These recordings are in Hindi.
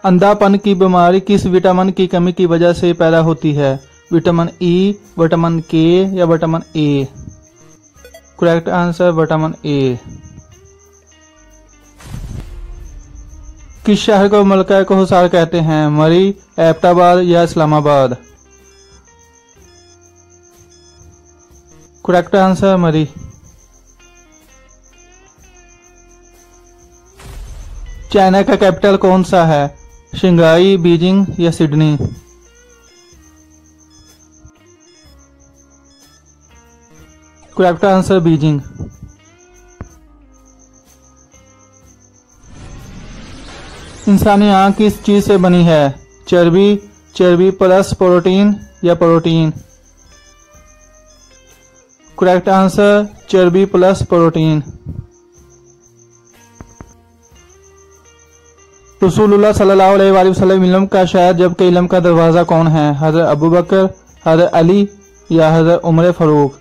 अंधापन की बीमारी किस विटामिन की कमी की वजह से पैदा होती है? विटामिन ई, विटामिन के या vitamin A? Correct answer vitamin A. किस शहर को मलका कोहसार कहते हैं? मरी, एबटाबाद या इस्लामाबाद? करेक्ट आंसर मरी। चाइना का कैपिटल कौन सा है? शंघाई, बीजिंग या सिडनी? Correct answer Beijing. इंसानी आंख किस चीज से बनी है? चर्बी, चर्बी प्लस प्रोटीन या प्रोटीन? करेक्ट आंसर चर्बी प्लस प्रोटीन। रसूलुल्लाह सल्लल्लाहु अलैहि वसल्लम इल्म का शायद जबकि इल्म का दरवाजा कौन है? हज़रत अबू बकर, हज़रत अली या हज़रत उमर फारूक?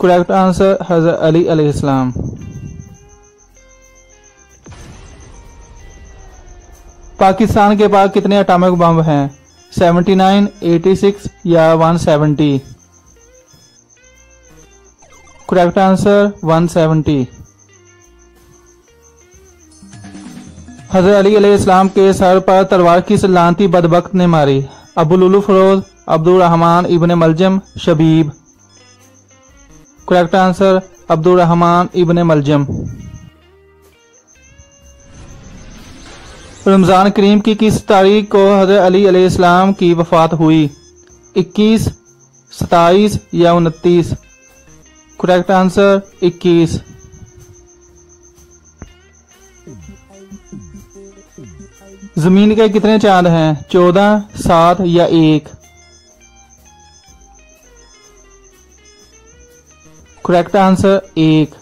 करेक्ट आंसर हज़रत अली अलैहिस्सलाम। पाकिस्तान के पास कितने एटॉमिक बम हैं? 79, 86 या 170? Correct answer 170। हज़रत अली अलैहिस्सलाम के सर पर तलवार किस लानती बदबख्त ने मारी? अबू लुलू फरोज, अब्दुल रहमान इब्ने मलजम, शबीब? करेक्ट आंसर अब्दुल रहमान इब्ने मलजम। रमजान करीम की किस तारीख को हज़रत अली अलैहिस्सलाम की वफात हुई? 21, 27 या 29? Correct answer 21। जमीन के कितने चांद हैं? 14, 7 या 1? Correct answer 1।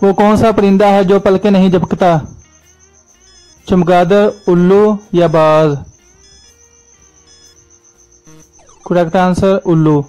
वो कौन सा परिंदा है जो पलके नहीं झपकता? चमगादड़, उल्लू या बाज? करेक्ट आंसर उल्लू।